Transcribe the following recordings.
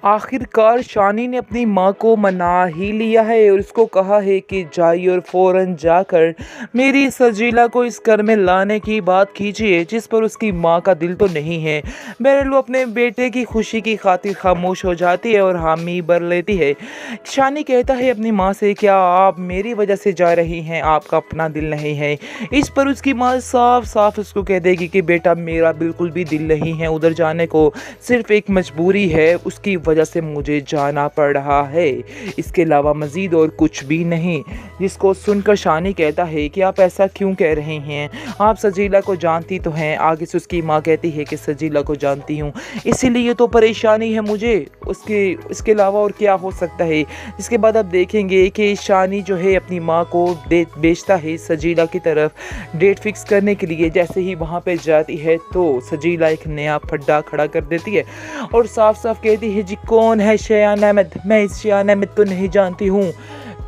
आखिरकार शानी ने अपनी माँ को मना ही लिया है और उसको कहा है कि जाइए और फ़ौरन जाकर मेरी सजीला को इस घर में लाने की बात कीजिए, जिस पर उसकी माँ का दिल तो नहीं है। बहरहाल वो अपने बेटे की खुशी की खातिर खामोश हो जाती है और हामी भर लेती है। शानी कहता है अपनी माँ से, क्या आप मेरी वजह से जा रही हैं, आपका अपना दिल नहीं है। इस पर उसकी माँ साफ साफ उसको कह देगी कि बेटा मेरा बिल्कुल भी दिल नहीं है उधर जाने को, सिर्फ एक मजबूरी है, उसकी वजह से मुझे जाना पड़ रहा है, इसके अलावा मज़ीद और कुछ भी नहीं। जिसको सुनकर शानी कहता है कि आप ऐसा क्यों कह रहे हैं, आप सजीला को जानती तो हैं। आगे से उसकी माँ कहती है कि सजीला को जानती हूँ, इसीलिए तो परेशानी है मुझे, इसके अलावा और क्या हो सकता है। इसके बाद आप देखेंगे कि शानी जो है अपनी माँ को बेचता है सजीला की तरफ डेट फिक्स करने के लिए। जैसे ही वहाँ पे जाती है तो सजीला एक नया फड्डा खड़ा कर देती है और साफ साफ कहती है, जी कौन है शेयान अहमद, मैं इस शेयान अहमद को नहीं जानती हूँ।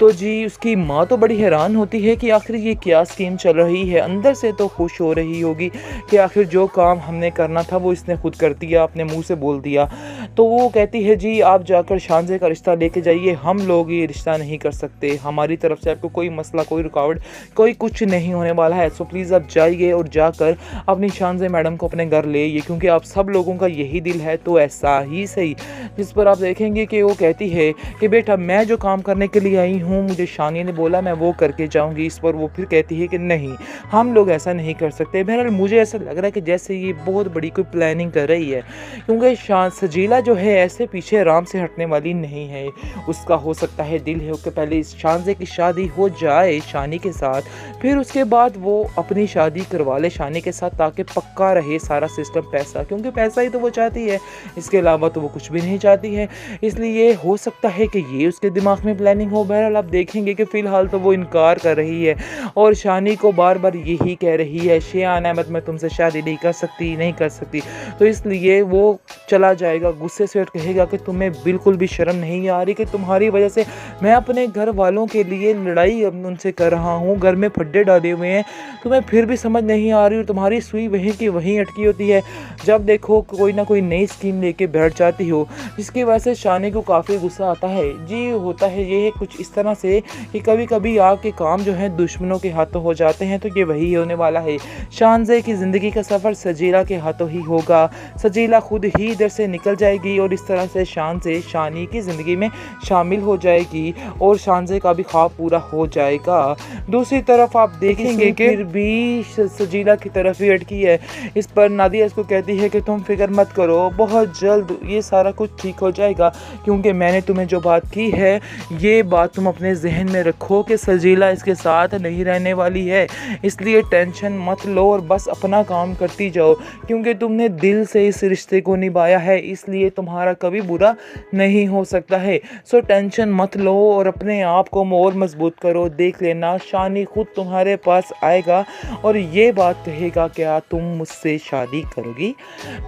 तो जी उसकी माँ तो बड़ी हैरान होती है कि आखिर ये क्या स्कीम चल रही है। अंदर से तो खुश हो रही होगी कि आखिर जो काम हमने करना था वो इसने खुद कर दिया, अपने मुंह से बोल दिया। तो वो कहती है, जी आप जाकर शानजे का रिश्ता लेके जाइए, हम लोग ये रिश्ता नहीं कर सकते, हमारी तरफ से आपको कोई मसला, कोई रुकावट, कोई कुछ नहीं होने वाला है। सो प्लीज़ आप जाइए और जाकर अपनी शानजे मैडम को अपने घर ले आइए, क्योंकि आप सब लोगों का यही दिल है, तो ऐसा ही सही। जिस पर आप देखेंगे कि वो कहती है कि बेटा मैं जो काम करने के लिए आई हूँ, मुझे शानी ने बोला मैं वो करके जाऊंगी। इस पर वो फिर कहती है कि नहीं, हम लोग ऐसा नहीं कर सकते। बहरहाल मुझे ऐसा लग रहा है कि जैसे ये बहुत बड़ी कोई प्लानिंग कर रही है, क्योंकि सजीला जो है ऐसे पीछे आराम से हटने वाली नहीं है। उसका हो सकता है दिल है कि पहले इस शानजे की शादी हो जाए शानी के साथ, फिर उसके बाद वो अपनी शादी करवा ले शानी के साथ, ताकि पक्का रहे सारा सिस्टम। पैसा, क्योंकि पैसा ही तो वो चाहती है, इसके अलावा तो वो कुछ भी नहीं चाहती है। इसलिए हो सकता है कि ये उसके दिमाग में प्लानिंग हो। बहरहाल आप देखेंगे कि फ़िलहाल तो वो इनकार कर रही है और शानी को बार बार यही कह रही है, शेयान अहमद मैं तुमसे शादी नहीं कर सकती, नहीं कर सकती। तो इसलिए वो चला जाएगा गुस्से से और कहेगा कि तुम्हें बिल्कुल भी शर्म नहीं आ रही कि तुम्हारी वजह से मैं अपने घर वालों के लिए लड़ाई उनसे कर रहा हूँ, घर में फड्डे डाले हुए हैं, तुम्हें फिर भी समझ नहीं आ रही और तुम्हारी सुई वहीं की वहीं अटकी होती है। जब देखो कोई ना कोई नई स्कीम लेके बैठ जाती हो, जिसकी वजह से शानी को काफ़ी गुस्सा आता है। जी होता है ये कुछ इस तरह से कि कभी कभी आपके काम जो है दुश्मनों के हाथों हो जाते हैं, तो ये वही होने वाला है। शानजे की ज़िंदगी का सफ़र सजीला के हाथों ही होगा, सजीला खुद ही इधर से निकल जाएगी और इस तरह से शानजे शानी की ज़िंदगी में शामिल हो जाएगी और शानजे का भी ख्वाब पूरा हो जाएगा। दूसरी तरफ आप देखेंगे कि फिर भी सजीला की तरफ ही अटकी है। इस पर नादिया इसको कहती है कि तुम फिक्र मत करो, बहुत जल्द ये सारा कुछ ठीक हो जाएगा, क्योंकि मैंने तुम्हें जो बात की है ये बात तुम अपने जहन में रखो कि सजीला इसके साथ नहीं रहने वाली है। इसलिए टेंशन मत लो और बस अपना काम करती जाओ, क्योंकि तुमने दिल से इस रिश्ते को निभाया है, इसलिए तुम्हारा कभी बुरा नहीं हो सकता है। सो टेंशन मत लो और अपने आप को और मजबूत करो। देख लेना शानी खुद तुम्हारे पास आएगा और ये बात कहेगा, क्या तुम मुझसे शादी करोगी।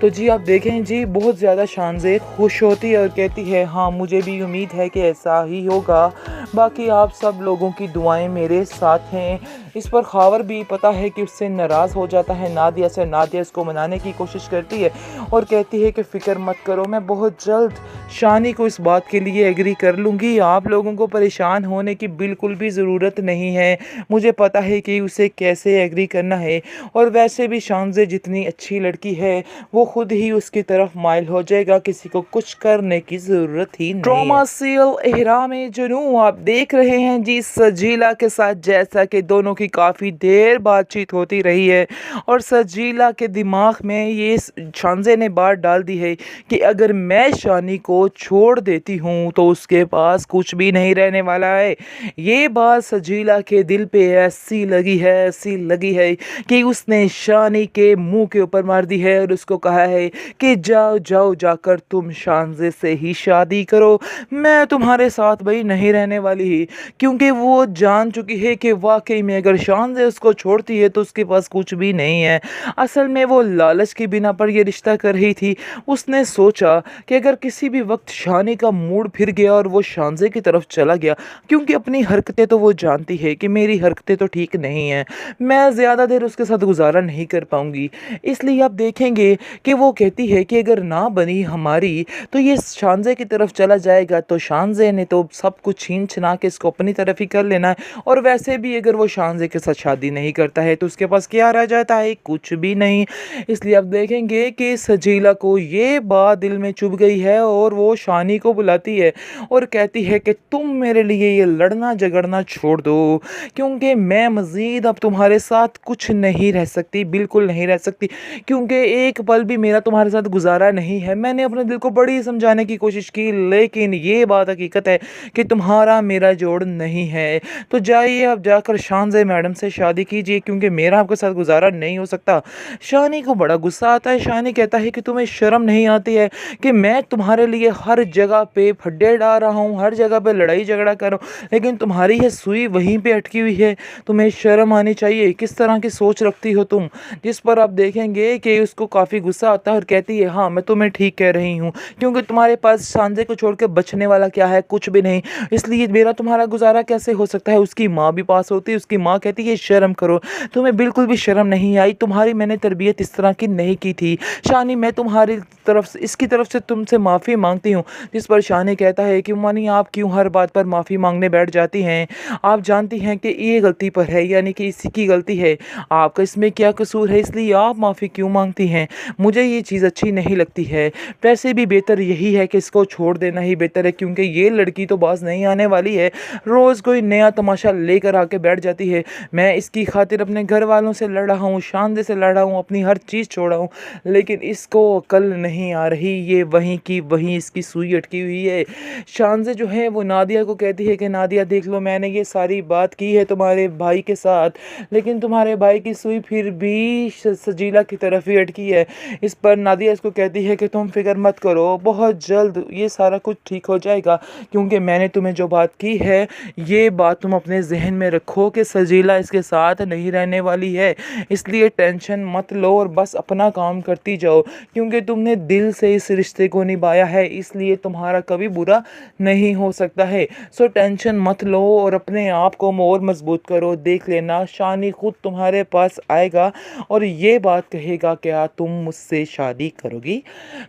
तो जी आप देखें जी बहुत ज़्यादा शानजे खुश होती है और कहती है, हाँ मुझे भी उम्मीद है कि ऐसा ही होगा, बाकी आप सब लोगों की दुआएं मेरे साथ हैं। इस पर खावर भी पता है कि उससे नाराज़ हो जाता है नादिया से। नादिया इसको मनाने की कोशिश करती है और कहती है कि फ़िक्र मत करो, मैं बहुत जल्द शानी को इस बात के लिए एग्री कर लूँगी, आप लोगों को परेशान होने की बिल्कुल भी ज़रूरत नहीं है, मुझे पता है कि उसे कैसे एग्री करना है। और वैसे भी शानजे जितनी अच्छी लड़की है वो खुद ही उसकी तरफ माइल हो जाएगा, किसी को कुछ करने की ज़रूरत ही नहीं। ट्रॉमा सील एहराम जुनू आप देख रहे हैं जी सजीला के साथ, जैसा कि दोनों की काफ़ी देर बातचीत होती रही है और सजीला के दिमाग में ये शानजे ने बात डाल दी है कि अगर मैं शानी को छोड़ देती हूँ तो उसके पास कुछ भी नहीं रहने वाला है। ये बात सजीला के दिल पे ऐसी लगी है कि उसने शानी के मुंह के ऊपर मार दी है और उसको कहा है कि जाओ जाकर तुम शानजे से ही शादी करो, मैं तुम्हारे साथ भाई नहीं रहने वाली ही। क्योंकि वो जान चुकी है कि वाकई में अगर शानजे उसको छोड़ती है तो उसके पास कुछ भी नहीं है। असल में वो लालच की बिना पर ये रिश्ता कर रही थी। उसने सोचा कि अगर किसी भी वक्त शानी का मूड फिर गया और वो शानज़े की तरफ चला गया, क्योंकि अपनी हरकतें तो वो जानती है कि मेरी हरकतें तो ठीक नहीं हैं, मैं ज़्यादा देर उसके साथ गुजारा नहीं कर पाऊँगी। इसलिए आप देखेंगे कि वो कहती है कि अगर ना बनी हमारी तो ये शानज़े की तरफ चला जाएगा, तो शानज़े ने तो सब कुछ छीन छिना के इसको अपनी तरफ ही कर लेना है। और वैसे भी अगर वो शानज़े के साथ शादी नहीं करता है तो उसके पास क्या रह जाता है? कुछ भी नहीं। इसलिए आप देखेंगे कि सजीला को ये बात दिल में चुभ गई है और वो शानी को बुलाती है और कहती है कि तुम मेरे लिए ये लड़ना झगड़ना छोड़ दो, क्योंकि मैं मज़ीद अब तुम्हारे साथ कुछ नहीं रह सकती, बिल्कुल नहीं रह सकती, क्योंकि एक पल भी मेरा तुम्हारे साथ गुजारा नहीं है। मैंने अपने दिल को बड़ी समझाने की कोशिश की, लेकिन ये बात हकीकत है कि तुम्हारा मेरा जोड़ नहीं है। तो जाइए अब जाकर शानज़े मैडम से शादी कीजिए, क्योंकि मेरा आपके साथ गुजारा नहीं हो सकता। शानी को बड़ा गुस्सा आता है। शानी कहता है कि तुम्हें शर्म नहीं आती है कि मैं तुम्हारे लिए हर जगह पे फड्डे डाल रहा हूँ, हर जगह पे लड़ाई झगड़ा कर रहा हूँ, लेकिन तुम्हारी ये सुई वहीं पे अटकी हुई है। तुम्हें शर्म आनी चाहिए, किस तरह की सोच रखती हो तुम। जिस पर आप देखेंगे कि उसको काफ़ी गुस्सा आता है और कहती है हाँ मैं तुम्हें ठीक कह रही हूँ, क्योंकि तुम्हारे पास शानज़े को छोड़ के बचने वाला क्या है? कुछ भी नहीं। इसलिए मेरा तुम्हारा गुजारा कैसे हो सकता है? उसकी माँ भी पास होती है, उसकी माँ कहती है शर्म करो, तुम्हें बिल्कुल भी शर्म नहीं आई, तुम्हारी मैंने तरबियत इस तरह की नहीं की थी। शानी मैं तुम्हारी तरफ से इसकी तरफ से तुमसे माफ़ी मांगती हूँ। जिस पर शानी कहता है कि मानी आप क्यों हर बात पर माफ़ी मांगने बैठ जाती हैं? आप जानती हैं कि ये गलती पर है, यानी कि इसी की गलती है, आपका इसमें क्या कसूर है, इसलिए आप माफ़ी क्यों मांगती हैं? मुझे ये चीज़ अच्छी नहीं लगती है। वैसे भी बेहतर यही है कि इसको छोड़ देना ही बेहतर है, क्योंकि ये लड़की तो बाज नहीं आने वाली है, रोज़ कोई नया तमाशा लेकर आके बैठ जाती है। मैं इसकी खातिर अपने घर वालों से लड़ा हूँ, शानज़े से लड़ा हूँ, अपनी हर चीज़ छोड़ा हूँ, लेकिन इसको अकल नहीं आ रही, ये वहीं की वहीं इसकी सुई अटकी हुई है। शानज़े जो है वो नादिया को कहती है कि नादिया देख लो, मैंने ये सारी बात की है तुम्हारे भाई के साथ, लेकिन तुम्हारे भाई की सुई फिर भी सजीला की तरफ ही अटकी है। इस पर नादिया इसको कहती है कि तुम फिक्र मत करो, बहुत जल्द ये सारा कुछ ठीक हो जाएगा, क्योंकि मैंने तुम्हें जो बात की है ये बात तुम अपने जहन में रखो कि सजीला इसके साथ नहीं रहने वाली है, इसलिए टेंशन मत लो और बस अपना काम करती जाओ, क्योंकि तुमने दिल से इस रिश्ते को निभाया है, इसलिए तुम्हारा कभी बुरा नहीं हो सकता है। सो टेंशन मत लो और अपने आप को और मजबूत करो। देख लेना शानी खुद तुम्हारे पास आएगा और ये बात कहेगा क्या तुम मुझसे शादी करोगी?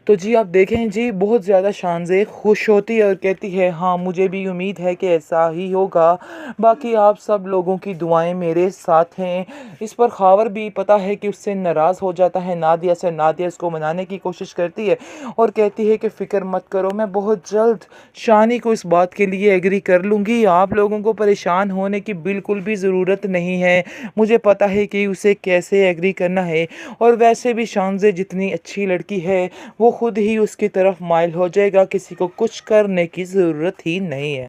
तो जी आप देखें जी, बहुत ज़्यादा शानज़े खुश होती है और कहती है हाँ मुझे भी उम्मीद है कि ऐसा ही होगा, बाकी आप सब लोगों की दुआएं मेरे साथ हैं। इस पर खावर भी पता है कि उससे नाराज़ हो जाता है नादिया से। नादिया इसको मनाने की कोशिश करती है और कहती है कि फ़िक्र मत करो, मैं बहुत जल्द शानी को इस बात के लिए एग्री कर लूँगी, आप लोगों को परेशान होने की बिल्कुल भी ज़रूरत नहीं है, मुझे पता है कि उसे कैसे एग्री करना है। और वैसे भी शानज़े जितनी अच्छी लड़की है वो खुद ही उसकी तरफ माइल हो जाएगा, किसी को कुछ करने की ज़रूरत ही नहीं है।